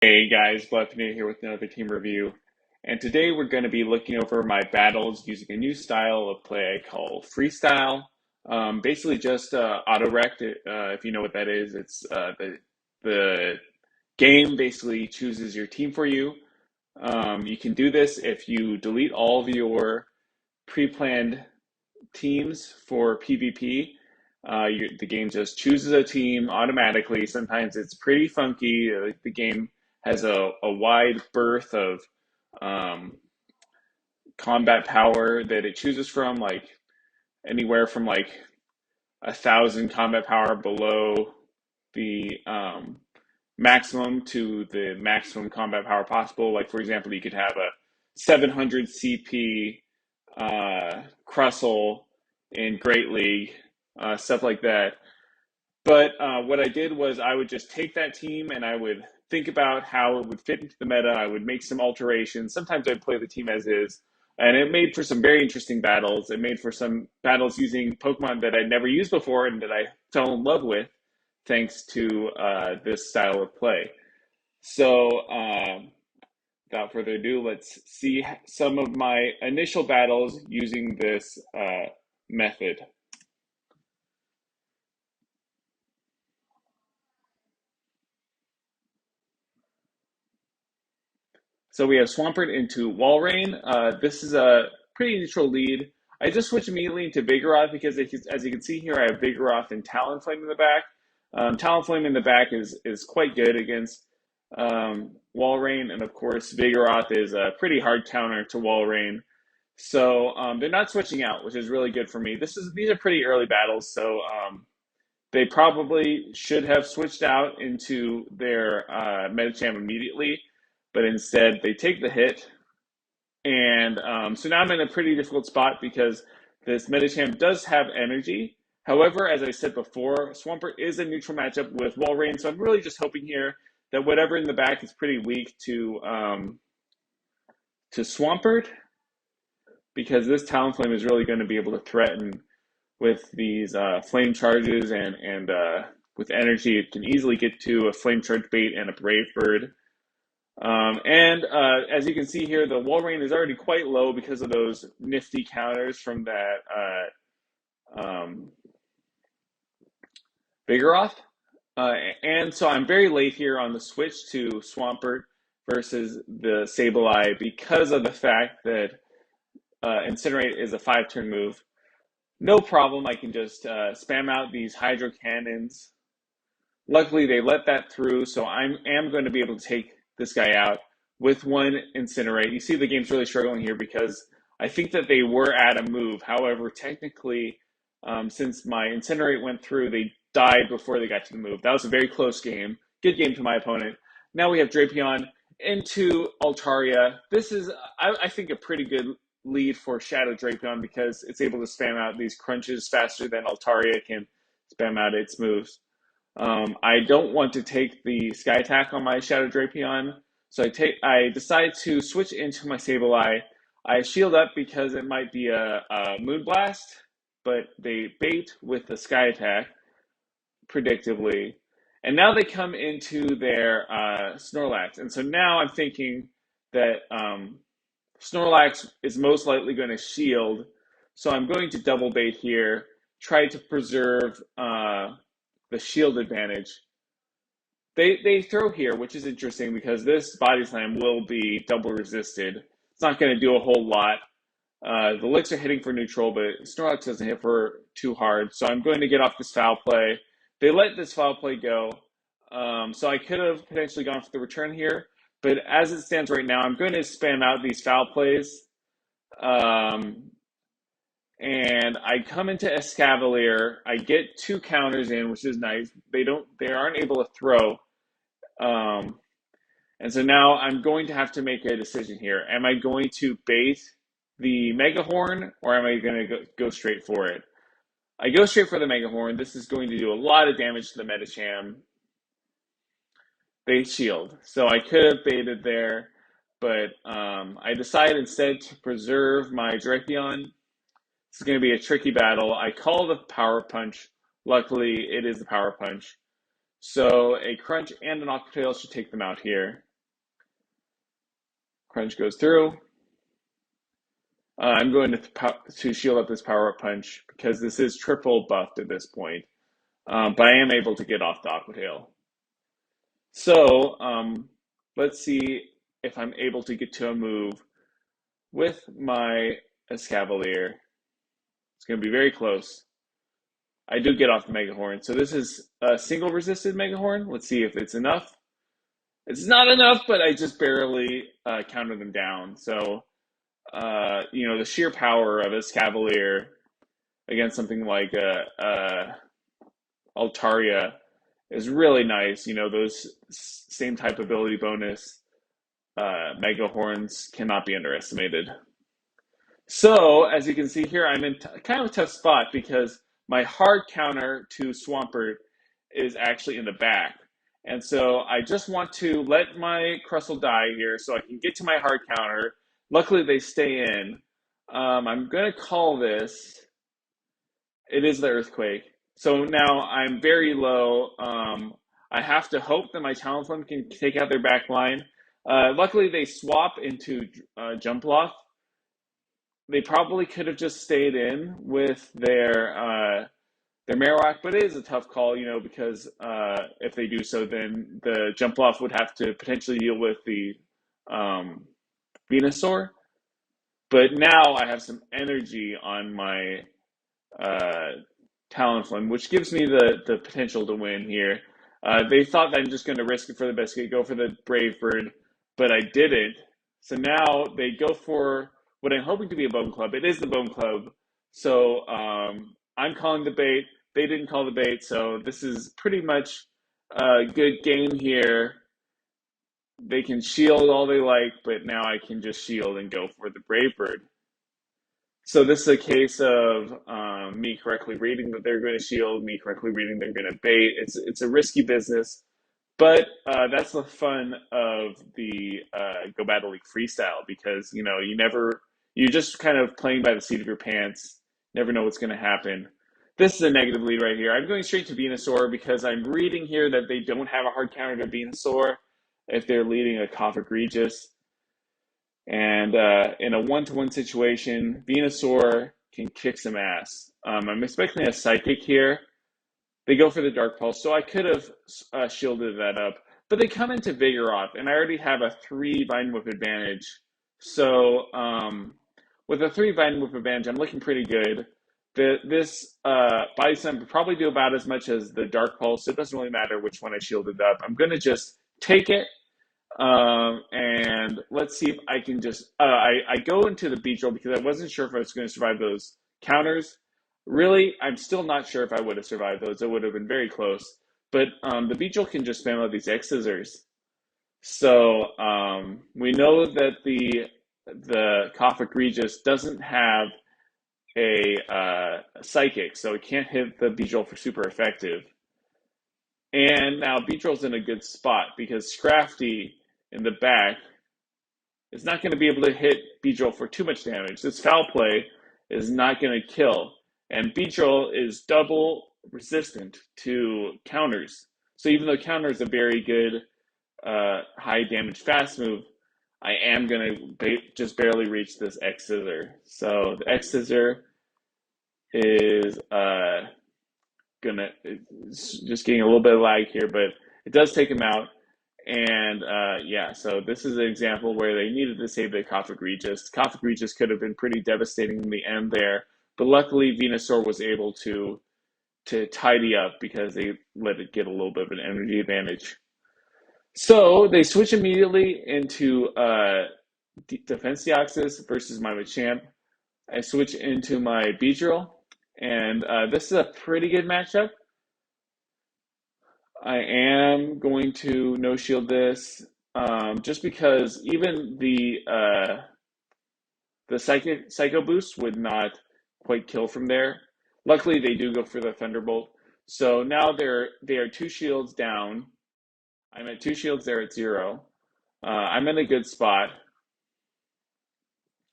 Hey guys, Bluffing here with another team review. And today we're going to be looking over my battles using a new style of play I call freestyle. Basically just auto-rect, if you know what that is. It's the game basically chooses your team for you. You can do this if you delete all of your pre-planned teams for PvP. The game just chooses a team automatically. Sometimes it's pretty funky. The game has a wide berth of um, combat power that it chooses from, like anywhere from like 1,000 combat power below the maximum to the maximum combat power possible. Like, for example, you could have a 700 CP Crustle in Great League, stuff like that. But what I did was I would just take that team and I would think about how it would fit into the meta. I would make some alterations. Sometimes I'd play the team as is. And it made for some very interesting battles. It made for some battles using Pokemon that I'd never used before and that I fell in love with thanks to this style of play. So, without further ado, let's see some of my initial battles using this method. So we have Swampert into Walrein. This is a pretty neutral lead. I just switched immediately into Vigoroth because, as you can see here, I have Vigoroth and Talonflame in the back. Talonflame in the back is quite good against Walrein, and of course, Vigoroth is a pretty hard counter to Walrein. So they're not switching out, which is really good for me. These are pretty early battles, so they probably should have switched out into their Medicham immediately, but instead they take the hit. And so now I'm in a pretty difficult spot because this Medicham does have energy. However, as I said before, Swampert is a neutral matchup with Walrein, so I'm really just hoping here that whatever in the back is pretty weak to Swampert, because this Talonflame is really going to be able to threaten with these flame charges, and with energy, it can easily get to a flame charge bait and a brave bird. And as you can see here, the Walrein is already quite low because of those nifty counters from that Vigoroth. And so I'm very late here on the switch to Swampert versus the Sableye because of the fact that Incinerate is a 5-turn move. No problem, I can just spam out these Hydro Cannons. Luckily, they let that through, so I am going to be able to take this guy out with one Incinerate. You see the game's really struggling here because I think that they were at a move. However, technically, since my Incinerate went through, they died before they got to the move. That was a very close game. Good game to my opponent. Now we have Drapion into Altaria. This is, I think, a pretty good lead for Shadow Drapion because it's able to spam out these crunches faster than Altaria can spam out its moves. I don't want to take the Sky Attack on my Shadow Drapion, so I decide to switch into my Sableye. I shield up because it might be a Moonblast, but they bait with the Sky Attack, predictably. And now they come into their Snorlax. And so now I'm thinking that Snorlax is most likely going to shield. So I'm going to double bait here, try to preserve the shield advantage. They throw here, which is interesting because this Body Slam will be double resisted. It's not going to do a whole lot. The licks are hitting for neutral, but Snorlax doesn't hit for too hard. So I'm going to get off this foul play. They let this foul play go. So I could have potentially gone for the return here. But as it stands right now, I'm going to spam out these foul plays. And I come into Escavalier. I get 2 counters in, which is nice. They aren't able to throw. And so now I'm going to have to make a decision here. Am I going to bait the Megahorn, or am I going to go straight for it? I go straight for the Megahorn. This is going to do a lot of damage to the Medicham. They shield. So I could have baited there, but I decide instead to preserve my Drapion. This is going to be a tricky battle. I call the Power Punch. Luckily, it is the Power Punch. So a Crunch and an Aqua Tail should take them out here. Crunch goes through. I'm going to shield up this power-up punch because this is triple buffed at this point. But I am able to get off the Aqua Tail. So let's see if I'm able to get to a move with my Escavalier. It's going to be very close. I do get off the Megahorn. So this is a single resisted Megahorn. Let's see if it's enough. It's not enough, but I just barely counted them down. So, the sheer power of Escavalier against something like Altaria is really nice. Those same type ability bonus Megahorns cannot be underestimated. So, as you can see here, I'm in kind of a tough spot because my hard counter to Swampert is actually in the back. And so I just want to let my Crustle die here so I can get to my hard counter. Luckily, they stay in. I'm going to call this. It is the Earthquake. So now I'm very low. I have to hope that my Talonflame can take out their back line. Luckily, they swap into Jumpluff. They probably could have just stayed in with their Marowak, but it is a tough call, because if they do so, then the Jumpluff would have to potentially deal with the Venusaur. But now I have some energy on my Talonflame, which gives me the potential to win here. They thought that I'm just going to risk it for the biscuit, go for the Brave Bird, but I didn't. So now they go for what I'm hoping to be a Bone Club. It is the Bone Club. So I'm calling the bait. They didn't call the bait. So this is pretty much a good game here. They can shield all they like, but now I can just shield and go for the Brave Bird. So this is a case of me correctly reading that they're going to shield, me correctly reading they're going to bait. It's a risky business, but that's the fun of the Go Battle League freestyle because you're just kind of playing by the seat of your pants. Never know what's going to happen. This is a negative lead right here. I'm going straight to Venusaur because I'm reading here that they don't have a hard counter to Venusaur if they're leading a Cough Egregious. And in a one-to-one situation, Venusaur can kick some ass. I'm expecting a Psychic here. They go for the Dark Pulse, so I could have shielded that up. But they come into Vigoroth, and I already have a 3 Vine Whip advantage. So with a 3 Vine Whip advantage, I'm looking pretty good. This Body Slam would probably do about as much as the Dark Pulse. It doesn't really matter which one I shielded up. I'm going to just take it. And let's see if I can just I go into the Beedrill because I wasn't sure if I was going to survive those counters. Really, I'm still not sure if I would have survived those. It would have been very close. But the Beedrill can just spam out these X Scissors. So we know that the Cough Egregious doesn't have a Psychic, so it can't hit the Beedrill for super effective. And now Beedrill's in a good spot because Scrafty in the back is not going to be able to hit Beedrill for too much damage. This Foul Play is not going to kill. And Beedrill is double resistant to counters. So even though counter is a very good high damage fast move, I am going to just barely reach this X Scissor. So the X Scissor is just getting a little bit of lag here, but it does take him out. And so this is an example where they needed to save the Cough Egregious. Cough Egregious could have been pretty devastating in the end there, but luckily Venusaur was able to tidy up because they let it get a little bit of an energy advantage. So they switch immediately into Defense Deoxys versus my Machamp. I switch into my Beedrill, and this is a pretty good matchup. I am going to no shield this just because even the Psycho Boost would not quite kill from there. Luckily, they do go for the Thunderbolt. So now they are 2 shields down. I'm at 2 shields, they're at 0. I'm in a good spot.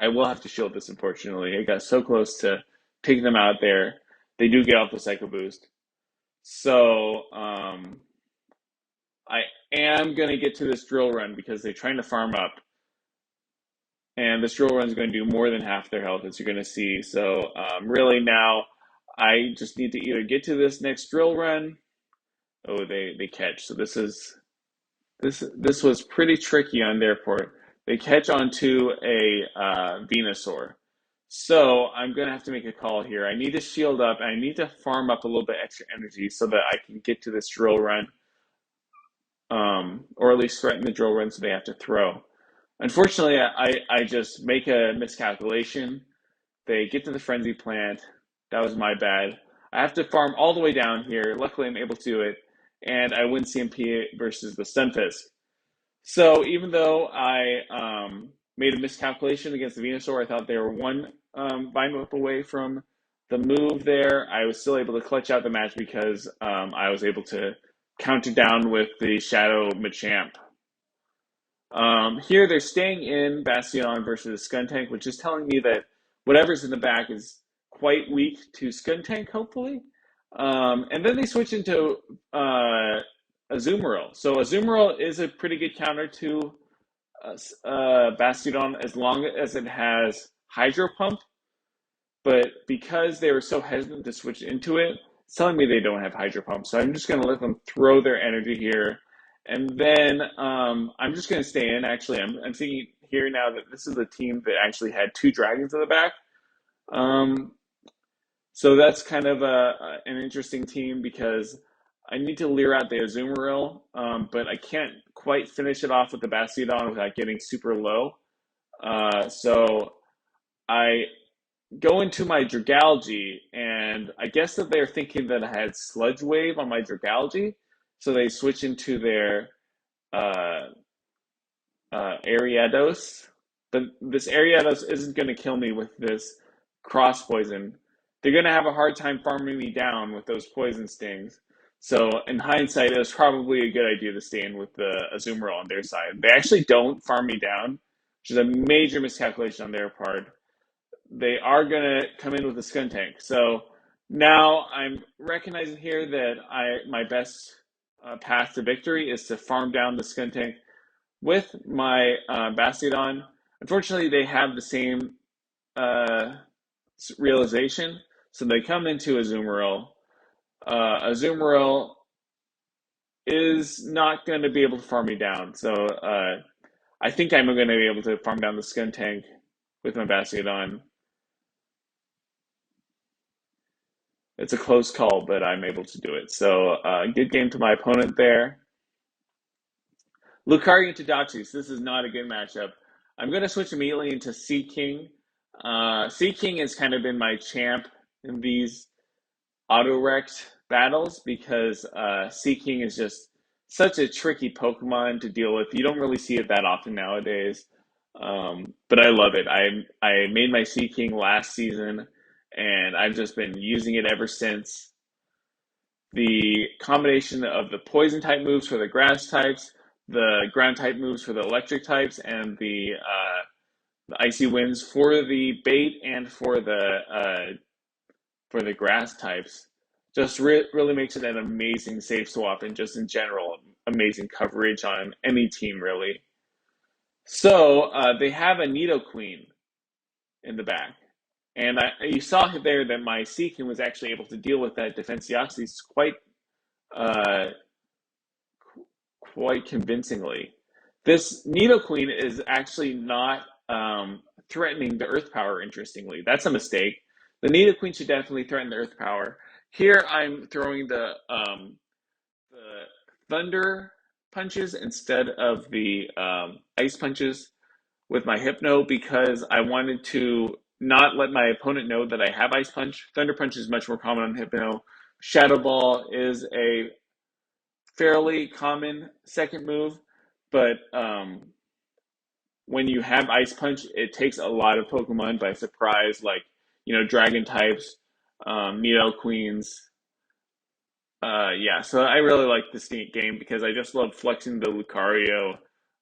I will have to shield this, unfortunately. I got so close to taking them out there. They do get off the Psycho Boost. So I am going to get to this drill run because they're trying to farm up. And this drill run is going to do more than half their health, as you're going to see. So really now, I just need to either get to this next drill run. Oh, they catch. So this was pretty tricky on their part. They catch onto a Venusaur. So I'm going to have to make a call here. I need to shield up. I need to farm up a little bit extra energy so that I can get to this drill run, or at least threaten the drill run so they have to throw. Unfortunately, I just make a miscalculation. They get to the frenzy plant. That was my bad. I have to farm all the way down here. Luckily, I'm able to do it, and I win CMP versus the Stunfisk. So even though I made a miscalculation against the Venusaur, I thought they were one Vine Whip away from the move there. I was still able to clutch out the match because I was able to counter down with the Shadow Machamp. Here they're staying in Bastion versus Skuntank, which is telling me that whatever's in the back is quite weak to Skuntank, hopefully. And then they switch into Azumarill. So Azumarill is a pretty good counter to Bastion as long as it has Hydro Pump. But because they were so hesitant to switch into it, it's telling me they don't have Hydro Pump. So I'm just going to let them throw their energy here. And then I'm just going to stay in. Actually, I'm thinking here now that this is a team that actually had two dragons in the back. So that's kind of an interesting team because I need to leer out the Azumarill, but I can't quite finish it off with the Bastiodon without getting super low. So I go into my Dragalge, and I guess that they're thinking that I had Sludge Wave on my Dragalge, so they switch into their Ariados. But this Ariados isn't going to kill me with this Cross Poison. They're going to have a hard time farming me down with those Poison Stings. So in hindsight, it was probably a good idea to stay in with the Azumarill on their side. They actually don't farm me down, which is a major miscalculation on their part. They are going to come in with a Skuntank. So now I'm recognizing here that my best path to victory is to farm down the Skuntank with my Bastiodon. Unfortunately, they have the same realization, so they come into Azumarill. Azumarill is not going to be able to farm me down, so I think I'm going to be able to farm down the Skuntank with my Bastiodon. It's a close call, but I'm able to do it. So good game to my opponent there. Lucario into Doxys. This is not a good matchup. I'm going to switch immediately into Sea King. Sea King has kind of been my champ in these auto-wrecked battles because Sea King is just such a tricky Pokemon to deal with. You don't really see it that often nowadays, but I love it. I made my Sea King last season, and I've just been using it ever since. The combination of the poison type moves for the grass types, the ground type moves for the electric types, and the icy winds for the bait and for the grass types just really makes it an amazing safe swap, and just in general amazing coverage on any team really. So they have a Nidoqueen in the back, and you saw there that my Seakin was actually able to deal with that Defenseoxys uh, quite convincingly. This Nidoqueen is actually not threatening the Earth Power, interestingly. That's a mistake. The Nidoqueen should definitely threaten the Earth Power. Here I'm throwing the Thunder punches instead of the Ice punches with my Hypno because I wanted to not let my opponent know that I have Ice Punch. Thunder Punch is much more common on Hypno. Shadow Ball is a fairly common second move, but when you have Ice Punch, it takes a lot of Pokemon by surprise, like, Dragon types, Nidoqueens. Yeah, so I really like this game because I just love flexing the Lucario.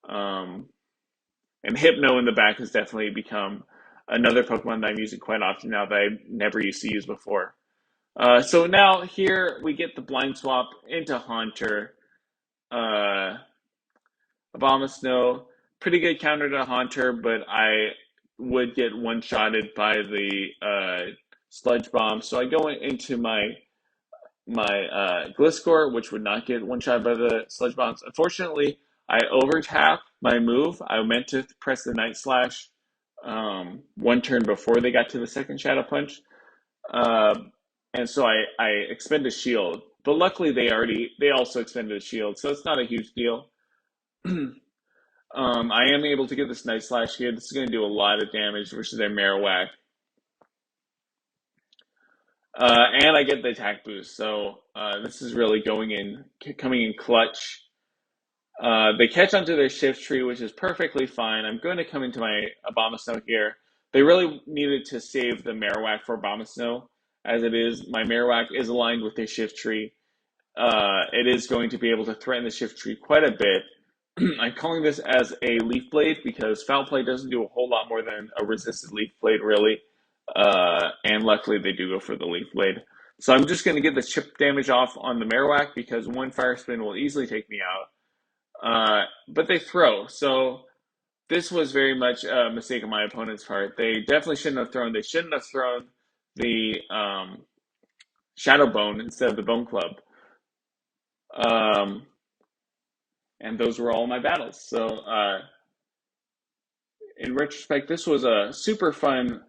And Hypno in the back has definitely become another Pokemon that I'm using quite often now that I never used to use before. So now here we get the blind swap into Haunter. Abomasnow. pretty good counter to Haunter, but I would get one-shotted by the Sludge Bomb. So I go into my Gliscor, which would not get one-shot by the Sludge Bombs. Unfortunately, I overtap my move. I meant to press the Night Slash one turn before they got to the second Shadow Punch. Uh, and so I expend a shield. But luckily they also expended a shield, so it's not a huge deal. I am able to get this Night Slash here. This is going to do a lot of damage versus their Marowak. And I get the attack boost, so this is really coming in clutch. They catch onto their Shift Tree, which is perfectly fine. I'm going to come into my Abomasnow here. They really needed to save the Marowak for Abomasnow. As it is, my Marowak is aligned with their Shift Tree. It is going to be able to threaten the Shift Tree quite a bit. I'm calling this as a Leaf Blade because Foul Play doesn't do a whole lot more than a resisted Leaf Blade, really. And luckily they do go for the Leaf Blade. So I'm just going to get the chip damage off on the Marowak because one Fire Spin will easily take me out. But they throw, so this was very much a mistake on my opponent's part. They definitely shouldn't have thrown. They shouldn't have thrown the Shadow Bone instead of the Bone Club. And those were all my battles. So in retrospect, this was a super fun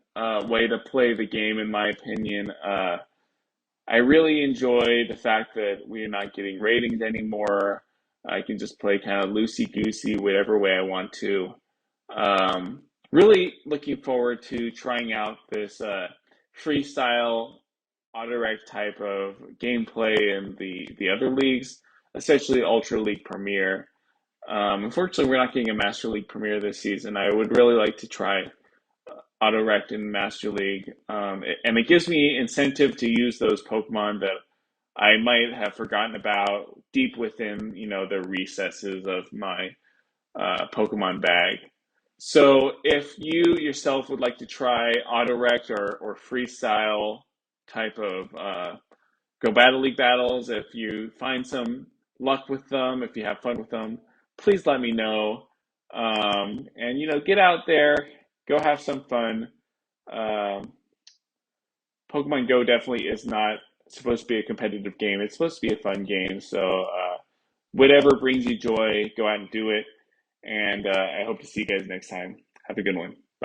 way to play the game, in my opinion. I really enjoy the fact that we are not getting ratings anymore. I can just play kind of loosey-goosey, whatever way I want to. Really looking forward to trying out this freestyle auto-rect type of gameplay in the other leagues, especially Ultra League Premier. Unfortunately, we're not getting a Master League Premier this season. I would really like to try auto-rect in Master League, and it gives me incentive to use those Pokemon that I might have forgotten about deep within, the recesses of my Pokemon bag. So if you yourself would like to try auto-rect or freestyle type of Go Battle League battles, if you find some luck with them, if you have fun with them, please let me know. And get out there, go have some fun. Um, Pokemon Go definitely is not supposed to be a competitive game. It's supposed to be a fun game. So whatever brings you joy, go out and do it. And I hope to see you guys next time. Have a good one.